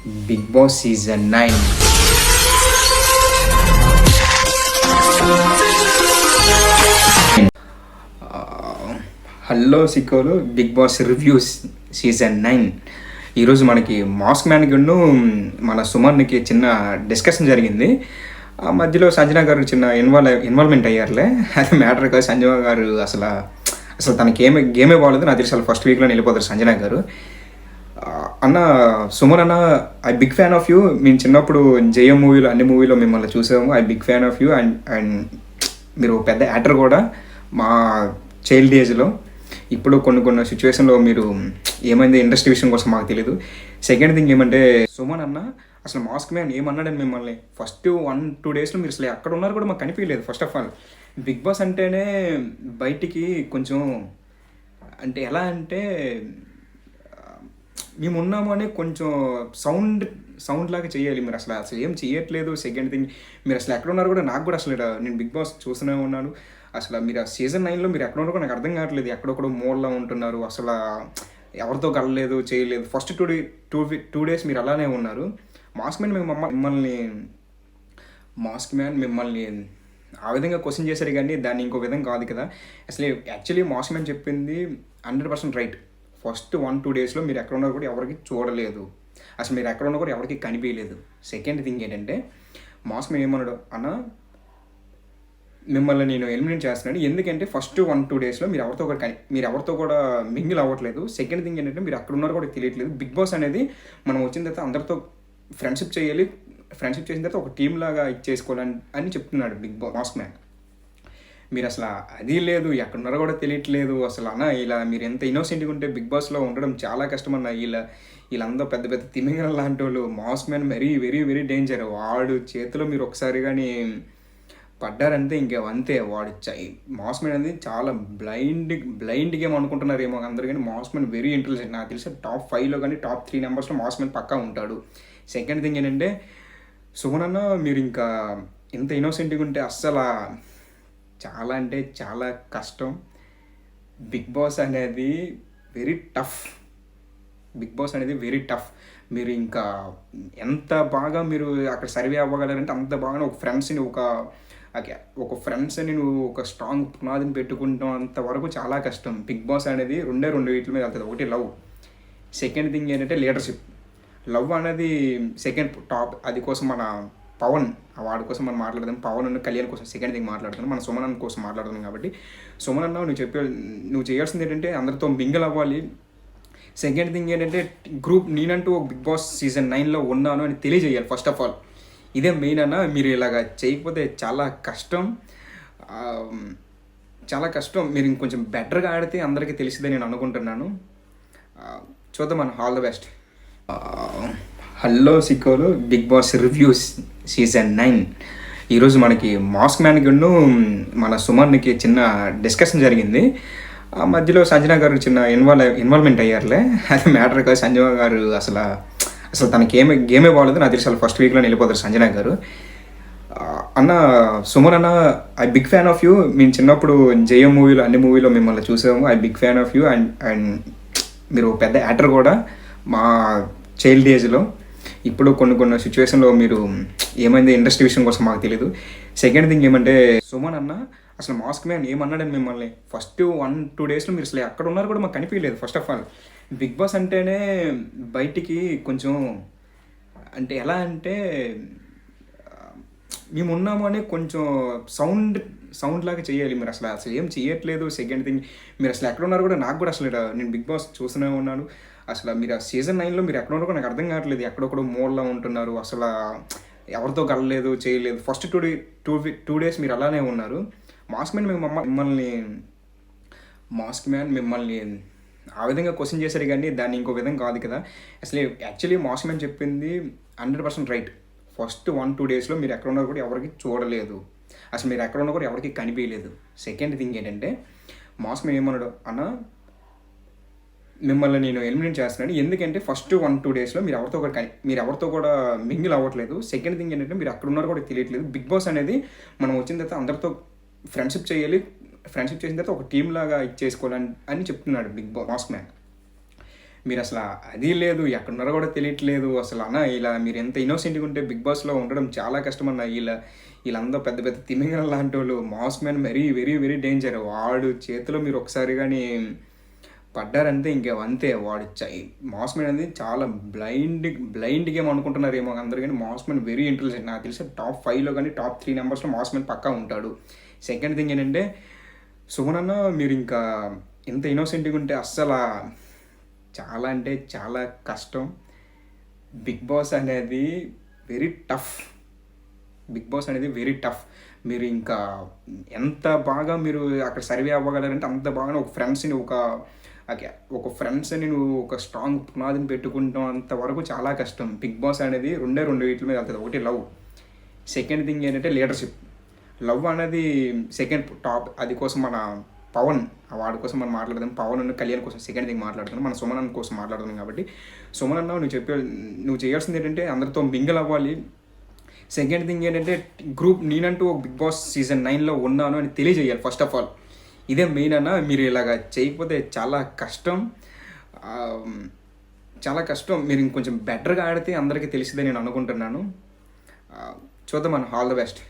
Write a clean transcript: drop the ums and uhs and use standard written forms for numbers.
Big Boss season 9. Hello Sikkolu, Bigg Boss reviews season 9. ఈరోజు మనకి mask మ్యాన్కి మన సుమన్కి చిన్న డిస్కషన్ జరిగింది. ఆ మధ్యలో సంజన గారు చిన్న ఇన్వాల్వ్మెంట్ అయ్యారులే. అది మ్యాటర్ కాదు. సంజన గారు అసలు తనకి గేమే బాగలేదు. నాకు తెలిసి అసలు ఫస్ట్ వీక్లో వెళ్ళిపోతారు సంజన గారు. అన్న సుమన్ అన్న, I big fan of you. మేము చిన్నప్పుడు జయం మూవీలో అన్ని మూవీలో మిమ్మల్ని చూసాము. I big fan of you. And మీరు పెద్ద యాక్టర్ కూడా మా చైల్డ్ ఏజ్లో. ఇప్పుడు కొన్ని సిచ్యువేషన్లో మీరు ఏమైంది ఇండస్ట్రీ విషయం కోసం మాకు తెలియదు. సెకండ్ థింగ్ ఏమంటే, సుమన్ అన్న అసలు మాస్క్ మ్యాన్ ఏమన్నాడని మిమ్మల్ని ఫస్ట్ 1-2 డేస్లో మీరు అసలు ఎక్కడ ఉన్నారు కూడా మాకు కనిపించలేదు. First of all Bigg Boss అంటేనే బయటికి కొంచెం అంటే ఎలా అంటే మేము ఉన్నాము అని కొంచెం సౌండ్ లాగా చేయాలి. మీరు అసలు ఏం చేయట్లేదు. సెకండ్ థింగ్, మీరు అసలు ఎక్కడ ఉన్నారు కూడా నాకు కూడా అసలు నేను బిగ్ బాస్ చూస్తూనే ఉన్నాను. అసలు మీరు ఆ సీజన్ 9లో మీరు ఎక్కడ ఉన్నారు కూడా నాకు అర్థం కావట్లేదు. ఎక్కడొక్కడో మూలలో ఉంటున్నారు. అసలు ఎవరితో కలలేదు, చేయలేదు. ఫస్ట్ 2 డేస్ మీరు అలానే ఉన్నారు. మాస్క్ మ్యాన్ మిమ్మల్ని ఆ విధంగా క్వశ్చన్ చేశారు, కానీ దాన్ని ఇంకో విధంగా కాదు కదా. అసలు యాక్చువల్లీ మాస్క్ మ్యాన్ చెప్పింది 100% రైట్. ఫస్ట్ 1-2 డేస్లో మీరు ఎక్కడ ఉన్నా కూడా ఎవరికి చూడలేదు. అసలు మీరు ఎక్కడ ఉన్నా కూడా ఎవరికి కనిపించలేదు. సెకండ్ థింగ్ ఏంటంటే, మాస్క్ మ్యాన్ ఏమన్నాడు అన్న, మిమ్మల్ని నేను ఎలిమినేట్ చేస్తున్నాను. ఎందుకంటే ఫస్ట్ 1-2 డేస్లో మీరు ఎవరితో కూడా మింగిల్ అవ్వట్లేదు. సెకండ్ థింగ్ ఏంటంటే, మీరు అక్కడ ఉన్నారు కూడా తెలియట్లేదు. బిగ్ బాస్ అనేది మనం వచ్చిన తర్వాత అందరితో ఫ్రెండ్షిప్ చేయాలి. ఫ్రెండ్షిప్ చేసిన తర్వాత ఒక టీం లాగా ఇచ్చేసుకోవాలని అని చెప్తున్నాడు మాస్క్ మ్యాన్. మీరు అసలు అది లేదు, ఎక్కడున్నారో కూడా తెలియట్లేదు. అసలు అన్న, ఇలా మీరు ఎంత ఇన్నోసెంట్గా ఉంటే బిగ్ బాస్లో ఉండడం చాలా కష్టం అన్న. వీళ్ళందరూ పెద్ద పెద్ద తిమింగల లాంటి వాళ్ళు. Mask man very very very danger. వాడు చేతిలో మీరు ఒకసారి కానీ పడ్డారంటే ఇంకేమంతే. మాస్క్ మ్యాన్ అనేది చాలా బ్లైండ్ గేమ్ అనుకుంటున్నారేమో అందరు, కానీ మాస్క్ మ్యాన్ వెరీ ఇంటెలిజెంట్. నాకు తెలిసి టాప్ 5లో కానీ టాప్ 3 నెంబర్స్లో మాస్క్ మ్యాన్ పక్కా ఉంటాడు. సెకండ్ థింగ్ ఏంటంటే, సుమన్ అన్న మీరు ఇంకా ఇంత ఇన్నోసెంట్గా ఉంటే అస్సలు చాలా అంటే చాలా కష్టం. బిగ్ బాస్ అనేది వెరీ టఫ్. మీరు ఇంకా ఎంత బాగా మీరు అక్కడ సర్వే అవ్వగలరంటే అంత బాగా ఒక ఫ్రెండ్స్ని నువ్వు ఒక స్ట్రాంగ్ పునాదిని పెట్టుకుంటాం అంతవరకు చాలా కష్టం. బిగ్ బాస్ అనేది రెండు వీటి మీద వెళ్తుంది. ఒకటి లవ్, సెకండ్ థింగ్ ఏంటంటే లీడర్షిప్. లవ్ అనేది సెకండ్ టాప్. అది కోసం మన పవన్, వాడి కోసం మనం మాట్లాడదాం. పవన్ అన్న కళ్యాణ్ కోసం సెకండ్ థింగ్ మాట్లాడుతున్నాం. మన సుమన్ అన్న కోసం మాట్లాడుతున్నాం. కాబట్టి సుమన్ అన్న నువ్వు చేయాల్సింది ఏంటంటే అందరితో మింగిల్ అవ్వాలి. సెకండ్ థింగ్ ఏంటంటే, నేనంటూ ఒక బిగ్ బాస్ సీజన్ 9లో ఉన్నాను అని తెలియజేయాలి. ఫస్ట్ ఆఫ్ ఆల్ ఇదే మెయిన్ అన్న. మీరు ఇలాగ చేయకపోతే చాలా కష్టం. మీరు ఇంకొంచెం బెటర్గా ఆడితే అందరికీ తెలిసిందే నేను అనుకుంటున్నాను. చూద్దాం మనం. All the best. Hello Sikkolu, Bigg Boss reviews season 9. ఈరోజు మనకి మాస్క్ మ్యాన్కి మన సుమన్కి చిన్న డిస్కషన్ జరిగింది. ఆ మధ్యలో సంజన గారు చిన్న ఇన్వాల్వ్మెంట్ అయ్యారులే. అది మ్యాటర్ కాదు. సంజన గారు అసలు తనకి గేమే బాగలేదు. నాకు తెలిసి అసలు ఫస్ట్ వీక్లో వెళ్ళిపోతారు సంజన గారు. అన్న సుమన్ అన్న, I big fan of you. మేము చిన్నప్పుడు జయం మూవీలో అన్ని మూవీలో మిమ్మల్ని చూసాము. I big fan of you. And మీరు పెద్ద యాక్టర్ కూడా మా చైల్డ్ ఏజ్లో. ఇప్పుడు కొన్ని సిచ్యువేషన్లో మీరు ఏమైంది ఇండస్ట్రీ విషయం కోసం మాకు తెలియదు. సెకండ్ థింగ్ ఏమంటే, సుమన్ అన్న అసలు మాస్క్ మ్యాన్ ఏమన్నాడని మిమ్మల్ని ఫస్ట్ 1-2 డేస్లో మీరు అసలు ఎక్కడ ఉన్నారు కూడా మాకు కనిపించలేదు. First of all Bigg Boss అంటేనే బయటికి కొంచెం అంటే ఎలా అంటే మేము ఉన్నాము అని కొంచెం సౌండ్ లాగా చేయాలి. మీరు అసలు ఏం చేయట్లేదు. సెకండ్ థింగ్, మీరు అసలు ఎక్కడ ఉన్నారు కూడా నాకు కూడా అసలు నేను బిగ్ బాస్ చూస్తూనే ఉన్నాను. అసలు మీరు ఆ సీజన్ 9లో మీరు ఎక్కడ ఉన్నారు కూడా నాకు అర్థం కావట్లేదు. ఎక్కడొక్కడో మూలలో ఉంటున్నారు. అసలు ఎవరితో కలలేదు, చేయలేదు. ఫస్ట్ 2 డేస్ మీరు అలానే ఉన్నారు. మాస్క్ మ్యాన్ మిమ్మల్ని ఆ విధంగా క్వశ్చన్ చేశారు, కానీ దాన్ని ఇంకో విధంగా కాదు కదా. అసలు యాక్చువల్లీ మాస్క్ మ్యాన్ చెప్పింది 100% రైట్. ఫస్ట్ 1-2 డేస్లో మీరు ఎక్కడ ఉన్నా కూడా ఎవరికి చూడలేదు. అసలు మీరు ఎక్కడ ఉన్నా కూడా ఎవరికి కనిపించలేదు. సెకండ్ థింగ్ ఏంటంటే, మాస్క్ మ్యాన్ ఏమన్నాడు అన్న, మిమ్మల్ని నేను ఎలిమినేట్ చేస్తున్నాను. ఎందుకంటే ఫస్ట్ 1-2 డేస్లో మీరు ఎవరితో కూడా మింగిల్ అవ్వట్లేదు. సెకండ్ థింగ్ ఏంటంటే, మీరు అక్కడ ఉన్నారు కూడా తెలియట్లేదు. బిగ్ బాస్ అనేది మనం వచ్చిన తర్వాత అందరితో ఫ్రెండ్షిప్ చేయాలి. ఫ్రెండ్షిప్ చేసిన తర్వాత ఒక టీం లాగా ఇచ్చేసుకోవాలని అని చెప్తున్నాడు మాస్క్ మ్యాన్. మీరు అసలు అది లేదు, ఎక్కడున్నారో కూడా తెలియట్లేదు అసలు అన్న. ఇలా మీరు ఎంత ఇన్నోసెంట్గా ఉంటే బిగ్ బాస్లో ఉండడం చాలా కష్టం అన్న. వీళ్ళందరూ పెద్ద పెద్ద తిమింగలం లాంటి వాళ్ళు. Mass man very very very danger. వాడు చేతిలో మీరు ఒకసారి కానీ పడ్డారంటే ఇంకేమంతే. మాస్ మ్యాన్ అనేది చాలా బ్లైండ్ గేమ్ అనుకుంటున్నారేమో అందరు, కానీ మాస్ మ్యాన్ వెరీ ఇంటెలిజెంట్. నాకు తెలిసి టాప్ 5లో కానీ టాప్ 3 నెంబర్స్లో మాస్ మ్యాన్ పక్కా ఉంటాడు. సెకండ్ థింగ్ ఏంటంటే, సుమన్ అన్న మీరు ఇంకా ఇంత ఇన్నోసెంట్గా ఉంటే అస్సలు చాలా అంటే చాలా కష్టం. బిగ్ బాస్ అనేది వెరీ టఫ్. బిగ్ బాస్ అనేది వెరీ టఫ్. మీరు ఇంకా ఎంత బాగా మీరు అక్కడ సర్వే అవ్వగలరంటే అంత బాగా ఒక ఫ్రెండ్స్ని నువ్వు ఒక స్ట్రాంగ్ పునాదిని పెట్టుకుంటాం అంతవరకు చాలా కష్టం. బిగ్ బాస్ అనేది రెండు వీటి మీద వెళ్తుంది. ఒకటి లవ్, సెకండ్ థింగ్ ఏంటంటే లీడర్షిప్. లవ్ అనేది సెకండ్ టాప్. అది కోసం మన పవన్, వాడి కోసం మనం మాట్లాడదాం. పవన్ అన్న కళ్యాణ్ కోసం సెకండ్ థింగ్ మాట్లాడుతున్నాం. మన సుమన్ అన్న కోసం మాట్లాడుతున్నాం. కాబట్టి సుమన్ అన్న నువ్వు చేయాల్సింది ఏంటంటే అందరితో మింగిల్ అవ్వాలి. సెకండ్ థింగ్ ఏంటంటే నేనంటూ ఒక బిగ్ బాస్ సీజన్ 9లో ఉన్నాను అని తెలియజేయాలి. ఫస్ట్ ఆఫ్ ఆల్ ఇదే మెయిన్ అన్న. మీరు ఇలాగ చేయకపోతే చాలా కష్టం, చాలా కష్టం. మీరు ఇంకొంచెం బెటర్గా ఆడితే అందరికీ తెలిసిందే నేను అనుకుంటున్నాను. చూద్దాం అన్న. All the best.